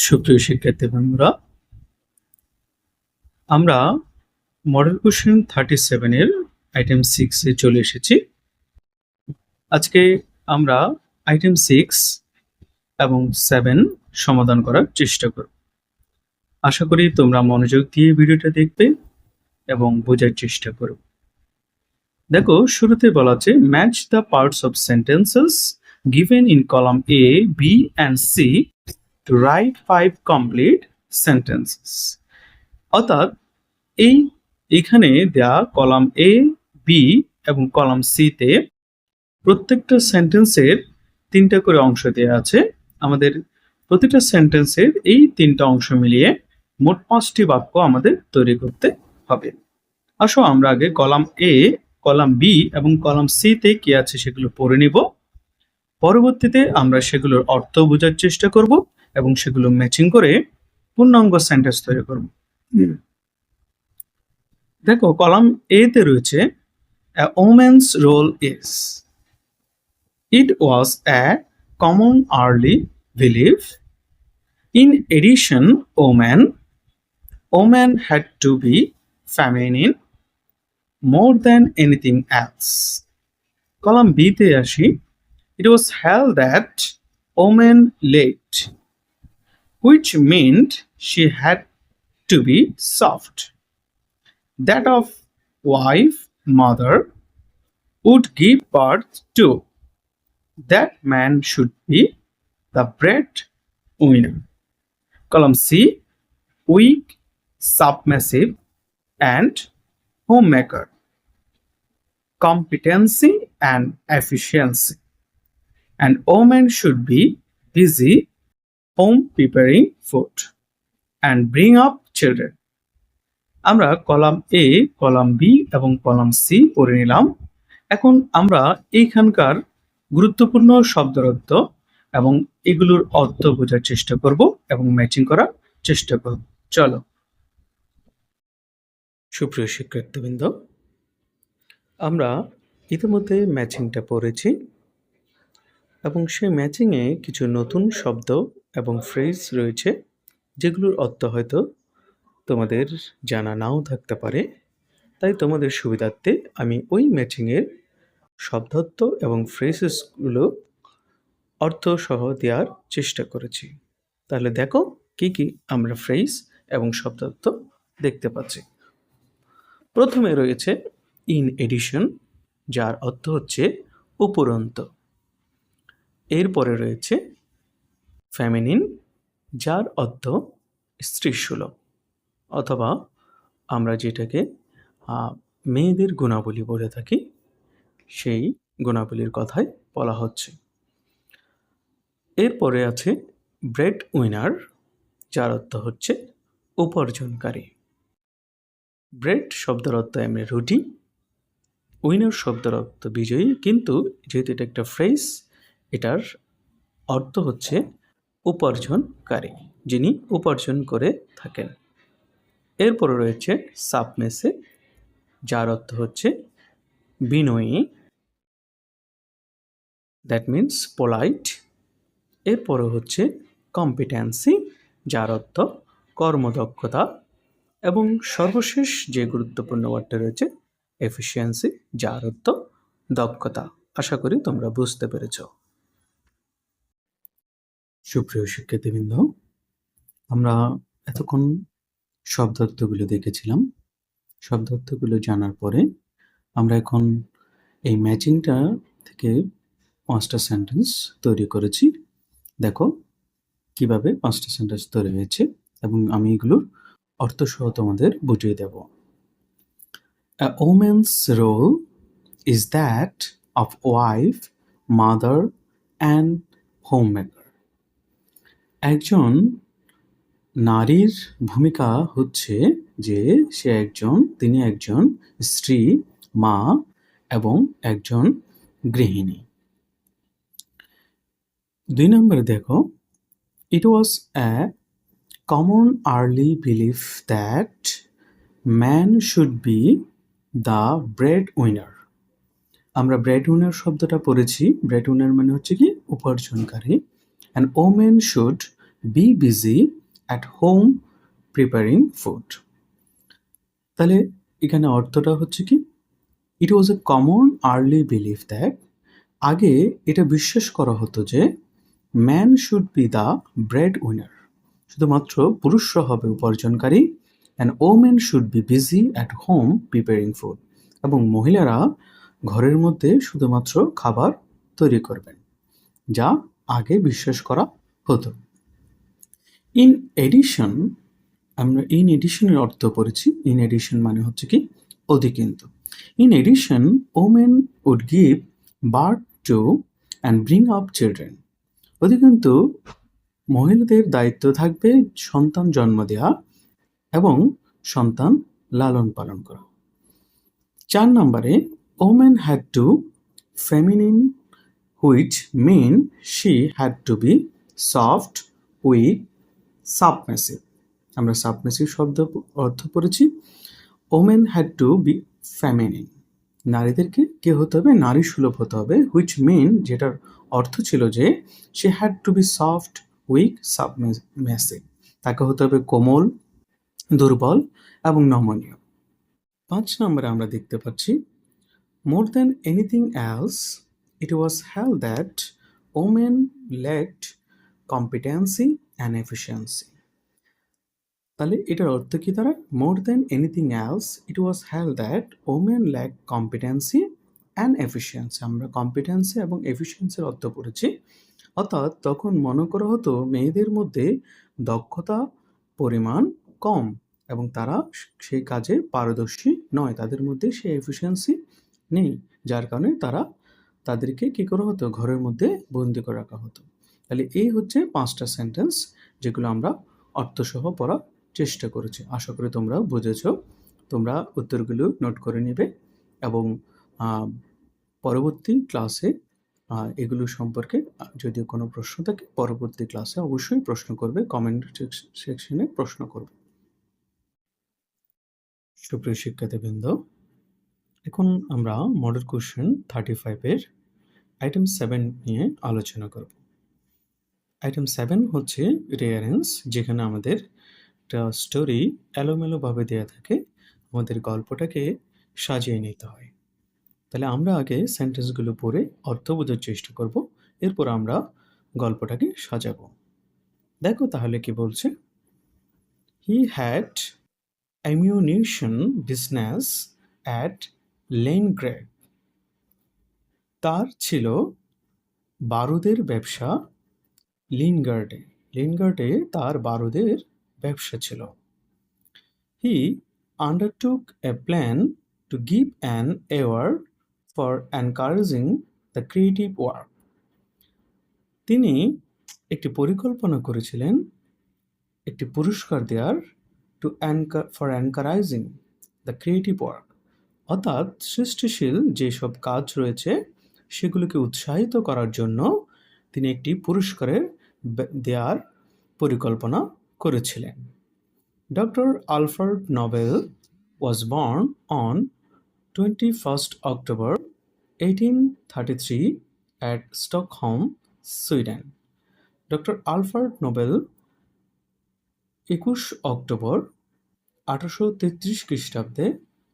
সুপ্রিয় শিক্ষার্থী বন্ধুরা, আমরা মডেল কোশ্চেন 37 এর আইটেম 6 এ চলে এসেছি। আজকে আমরা আইটেম 6 এবং 7 সমাধান করার চেষ্টা করব। আশা করি তোমরা মনোযোগ দিয়ে ভিডিওটা দেখবে এবং বোঝার চেষ্টা করবে। দেখো, শুরুতে বলা আছে match the parts of sentences given in column A, B and C to write 5 complete sentences. অর্থাৎ এইখানে দেয়া কলাম এ, বি এবং কলাম সি তে প্রত্যেকটা সেন্টেন্সের 3টা করে অংশ দেওয়া আছে। আমাদের প্রতিটা সেন্টেন্সের এই 3টা অংশ মিলিয়ে মোট 5টি বাক্য আমাদের তৈরি করতে হবে। আসো আমরা আগে কলাম এ, কলাম বি এবং কলাম সি তে কি আছে সেগুলো পড়ে নিব। পরবর্তীতে আমরা সেগুলোর অর্থ বোঝার চেষ্টা করব এবং সেগুলো ম্যাচিং করে পূর্ণাঙ্গ সেন্টেন্স তৈরি করব। দেখো, কলাম এ তে রয়েছে a woman's role is. It was a common early belief. In addition, woman had to be feminine more than anything else. Column B তে আসি। It was held that woman led, which meant she had to be soft. That of wife, mother would give birth to. That man should be the breadwinner. Column C, weak, submissive, and homemaker. Competency and efficiency. And women should be busy home preparing food and bring up children. আমরা column এ, column B এবং column C পড়ে নিলাম। এখন আমরা এইখানকার গুরুত্বপূর্ণ শব্দের অর্থ এবং এগুলোর অর্থ বোঝার চেষ্টা করব এবং ম্যাচিং করার চেষ্টা করব। চলো। সুপ্রিয় শিক্ষার্থীবৃন্দ, আমরা ইতিমধ্যে ম্যাচিংটা পড়েছি এবং সেই ম্যাচিংয়ে কিছু নতুন শব্দ এবং ফ্রেজ রয়েছে যেগুলোর অর্থ হয়তো তোমাদের জানা নাও থাকতে পারে। তাই তোমাদের সুবিধার্থে আমি ওই ম্যাচিংয়ের শব্দার্থ এবং ফ্রেজেসগুলো অর্থ সহ দেওয়ার চেষ্টা করেছি। তাহলে দেখো কি কি আমরা ফ্রেজ এবং শব্দার্থ দেখতে পাচ্ছি। প্রথমে রয়েছে ইন এডিশন, যার অর্থ হচ্ছে উপরন্ত। এরপরে রয়েছে ফেমিনিন, যার অর্থ স্ত্রীসুলভ, অথবা আমরা যেটাকে মেয়েদের গুণাবলী বলে থাকি সেই গুণাবলীর কথাই বলা হচ্ছে। এরপরে আছে ব্রেড উইনার, যার অর্থ হচ্ছে উপার্জনকারী। ব্রেড শব্দের অর্থ এমনি রুটি, উইনার শব্দের অর্থ বিজয়ী, কিন্তু যেহেতু এটা একটা ফ্রেজ, এটার অর্থ হচ্ছে উপার্জনকারী, যিনি উপার্জন করে থাকেন। এরপরে রয়েছে সাবমিসিভ, যার অর্থ হচ্ছে বিনয়ী, দ্যাট মিনস পোলাইট। এরপরে হচ্ছে কম্পিটেন্সি, যার অর্থ কর্মদক্ষতা, এবং সর্বশেষ যে গুরুত্বপূর্ণ ওয়ার্ডটা রয়েছে এফিসিয়েন্সি, যার অর্থ দক্ষতা। আশা করি তোমরা বুঝতে পেরেছ। সুপ্রিয় শিক্ষার্থীবৃন্দ, আমরা এতক্ষণ শব্দার্থগুলো দেখেছিলাম। শব্দার্থগুলো জানার পরে আমরা এখন এই ম্যাচিংটা থেকে 5টা সেন্টেন্স তৈরি করেছি। দেখো কিভাবে 5টা সেন্টেন্স তৈরি হয়েছে এবং আমি এগুলোর অর্থ সহ তোমাদের বুঝিয়ে দেব। A woman's role is that of wife, mother and homemaker. একজন নারীর ভূমিকা হচ্ছে যে তিনি একজন স্ত্রী, মা এবং একজন গৃহিণী। 2 নম্বরে দেখো, it was a common early belief that man should be the breadwinner. আমরা breadwinner শব্দটা পড়েছি। breadwinner মানে হচ্ছে কি উপার্জনকারী। and women should B busy at home preparing food. তাহলে এখানে অর্থটা হচ্ছে কি, ইট ওয়াজ a common early belief that, আগে এটা বিশ্বাস করা হতো যে man should be the bread winner, শুধুমাত্র পুরুষরা হবে উপার্জনকারী, and women should be busy at home preparing food, এবং মহিলারা ঘরের মধ্যে শুধুমাত্র খাবার তৈরি করবেন, যা আগে বিশ্বাস করা হতো। ইন এডিশন, আমরা ইন এডিশনের অর্থ পড়েছি। ইন এডিশন মানে হচ্ছে কি অধিকিন্তু। In addition women would give birth to and bring up children, অধিকিন্তু মহিলাদের দায়িত্ব থাকবে সন্তান জন্ম দেওয়া এবং সন্তান লালন পালন করা। 4 নম্বরে, women had to feminine, which mean she had to be soft, weak, submissive. আমরা সাবমেসিভ শব্দ অর্থ পড়েছি। Women had to be feminine, নারীদেরকে কে হতে হবে, নারী সুলভ হতে হবে। হুইচ মিন, যেটার অর্থ ছিল যে সে had to be soft, weak, submissive, তাকে হতে হবে কোমল, দুর্বল এবং নমনীয়। 5 নম্বরে আমরা দেখতে পাচ্ছি, more than anything else it was held that women lacked competency and efficiency. তাহলে এটার অর্থ কি দাঁড়ায়, more than anything else it was held that women lack competency and efficiency. আমরা কম্পিটেন্সি এবং এফিসিয়েন্সির অর্থ পড়েছি। অর্থাৎ তখন মনে করা হতো মেয়েদের মধ্যে দক্ষতা পরিমাণ কম এবং তারা সেই কাজে পারদর্শী নয়, তাদের মধ্যে সেই এফিসিয়েন্সি নেই, যার কারণে তাদেরকে কী করা হতো, ঘরের মধ্যে বন্দি করে রাখা হতো। তাহলে এই হচ্ছে 5টা সেন্টেন্স যেগুলো আমরা অর্থসহ পড়ার চেষ্টা করেছি। আশা করি তোমরা বুঝেছ। তোমরা উত্তরগুলো নোট করে নেবে এবং পরবর্তী ক্লাসে এগুলো সম্পর্কে যদি কোনো প্রশ্ন থাকে পরবর্তী ক্লাসে অবশ্যই প্রশ্ন করবে, কমেন্ট সেকশনে প্রশ্ন করবে। সুপ্রিয় শিক্ষার্থীবৃন্দ, এখন আমরা মডেল কোশ্চেন 35-এর আইটেম 7 নিয়ে আলোচনা করব। আইটেম 7 হচ্ছে রিয়ারেন্স, যেখানে আমাদের একটা স্টোরি এলোমেলোভাবে দেওয়া থাকে, আমাদের গল্পটাকে সাজিয়ে নিতে হয়। তাহলে আমরা আগে সেন্টেন্সগুলো পড়ে অর্থ বোঝার চেষ্টা করব, এরপর আমরা গল্পটাকে সাজাবো। দেখো তাহলে কি বলছে। He had ammunition business at Leningrad, তার ছিল বারুদের ব্যবসা লিনগার্ডে, লিনগার্ডে তার বারুদের ব্যবসা ছিল। He undertook a plan to give an award for encouraging the creative work, তিনি একটি পরিকল্পনা করেছিলেন একটি পুরস্কার দেওয়ার for encouraging the creative work, অর্থাৎ সৃষ্টিশীল যেসব কাজ রয়েছে সেগুলোকে উৎসাহিত করার জন্য তিনি একটি পুরস্কারের দেওয়ার পরিকল্পনা করেছিলেন। Doctor Alfred Nobel was born on 21st October 1833 at Stockholm, Sweden. Doctor Alfred Nobel 21 October 1833 খ্রিস্টাব্দে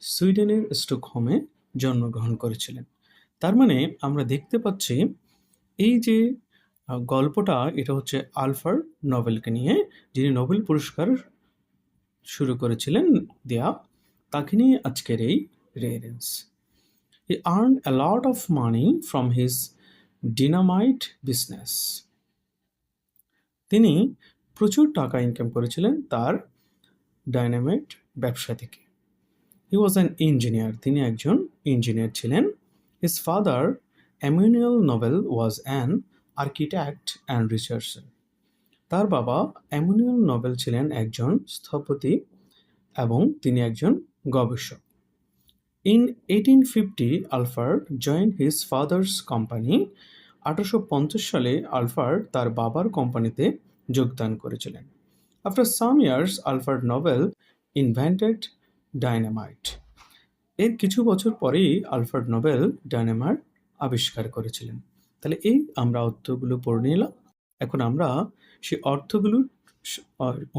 সুইডেনের স্টকহোমে জন্মগ্রহণ করেছিলেন। তার মানে আমরা দেখতে পাচ্ছি এই যে গল্পটা, এটা হচ্ছে আলফ্রেড নোবেলকে নিয়ে, যিনি নোবেল পুরস্কার শুরু করেছিলেন দেয়া, তাকে নিয়ে আজকের এই reference. He earned a lot of money from his dynamite business. তিনি প্রচুর টাকা ইনকাম করেছিলেন তার ডাইনামাইট ব্যবসা থেকে। He was an engineer, তিনি একজন ইঞ্জিনিয়ার ছিলেন। His father, Emmanuel Nobel, was an architect and researcher. তার বাবা এমানুয়েল নোবেল ছিলেন একজন স্থপতি এবং তিনি একজন গবেষক। In 1850, Alfred joined his father's company. 1850 সালে আলফ্রেড তার বাবার কোম্পানিতে যোগদান করেছিলেন। After some years, Alfred Nobel invented dynamite. এর কিছু বছর পরেই আলফ্রেড নোবেল ডায়নামাইট আবিষ্কার করেছিলেন। তাহলে এই আমরা অর্থগুলো পড়ে নিলাম। এখন আমরা সেই অর্থগুলো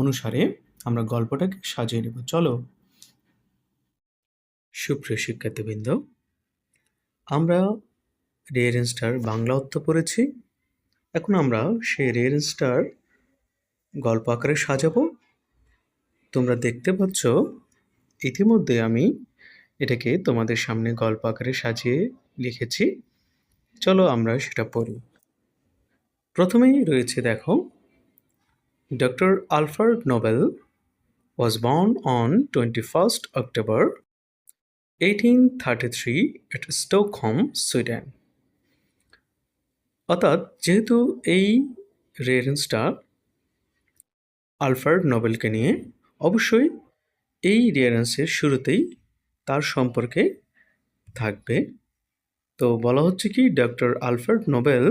অনুসারে আমরা গল্পটাকে সাজিয়ে নেব। চলো। সুপ্রিয় শিক্ষার্থীবৃন্দ, আমরা রেয়ারেন্সটার বাংলা অর্থ পড়েছি। এখন আমরা সেই রেয়ারেন্সটার গল্প আকারে সাজাবো। তোমরা দেখতে পাচ্ছ ইতিমধ্যে আমি এটাকে তোমাদের সামনে গল্প আকারে সাজিয়ে লিখেছি। চলো আমরা সেটা পড়ি। প্রথমেই রয়েছে দেখো, doctor Alfred Nobel was born on 21st October 1833 at Stockholm, Sweden. অর্থাৎ যেহেতু এই রেয়ারেন্সটা আলফ্রেড নোবেলকে নিয়ে, অবশ্যই এই রেয়ারেন্সের শুরুতেই তার সম্পর্কে থাকবে। তো বলা হচ্ছে কি, ডক্টর আলফ্রেড নোবেল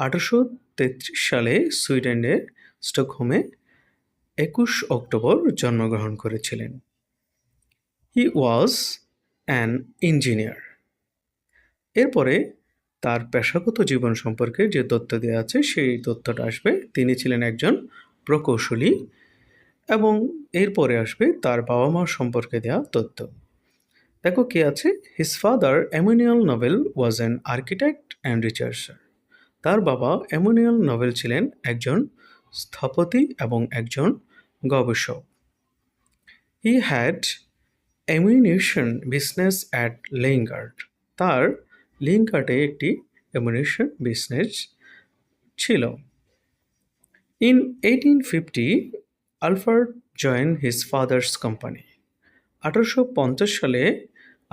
1833 সালে সুইডেনের স্টকহোমে 21 অক্টোবর জন্মগ্রহণ করেছিলেন। হি ওয়াজ অ্যান ইঞ্জিনিয়ার। এরপরে তার পেশাগত জীবন সম্পর্কে যে তথ্য দেওয়া আছে সেই তথ্যটা আসবে। তিনি ছিলেন একজন প্রকৌশলী, এবং এরপরে আসবে তার বাবা মা সম্পর্কে দেওয়া তথ্য। দেখো কে আছে। His father Emmanuel Nobel was an architect and researcher. তার বাবা এমানুয়েল নোবেল ছিলেন একজন স্থপতি এবং একজন গবেষক। He had ammunition business at Leningrad. তার লিঙ্কার্টে একটি অ্যামিউনিশন বিজনেস ছিল। In 1850 Alfred join his father's company. 1850 সালে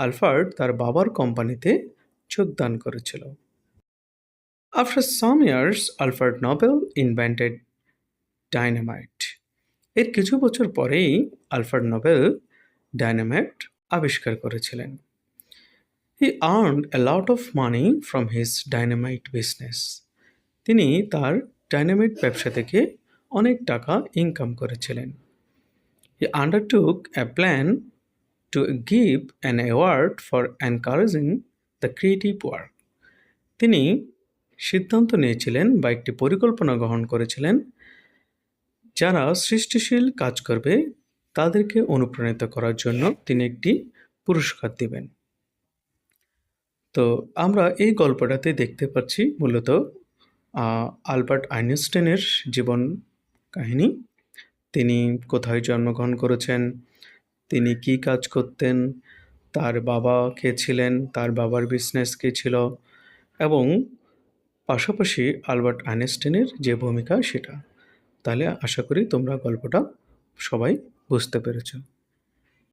আলফ্রেড তার বাবার কোম্পানিতে যোগদান করেছিল। After some years Alfred Nobel invented dynamite. এর কিছু বছর পরেই আলফ্রেড নোবেল ডাইনামাইট আবিষ্কার করেছিলেন। He earned a lot of money from his dynamite business. তিনি তার ডাইনামাইট ব্যবসা থেকে অনেক টাকা ইনকাম করেছিলেন। He undertook a plan to give an award for encouraging the creative work. তিনি সিদ্ধান্ত নিয়েছিলেন বা একটি পরিকল্পনা গ্রহণ করেছিলেন, যারা সৃষ্টিশীল কাজ করবে তাদেরকে অনুপ্রাণিত করার জন্য তিনি একটি পুরস্কার দিবেন। তো আমরা এই গল্পটাতে দেখতে পাচ্ছি মূলত আলবার্ট আইনস্টাইনের জীবন কাহিনী। তিনি কোথায় জন্মগ্রহণ করেছেন, তিনি কি কাজ করতেন, তার বাবা কে ছিলেন, তার বাবার বিজনেস কী ছিল, এবং পাশাপাশি আলবার্ট আইনস্টাইনের যে ভূমিকা সেটা। তাহলে আশা করি তোমরা গল্পটা সবাই বুঝতে পেরেছো।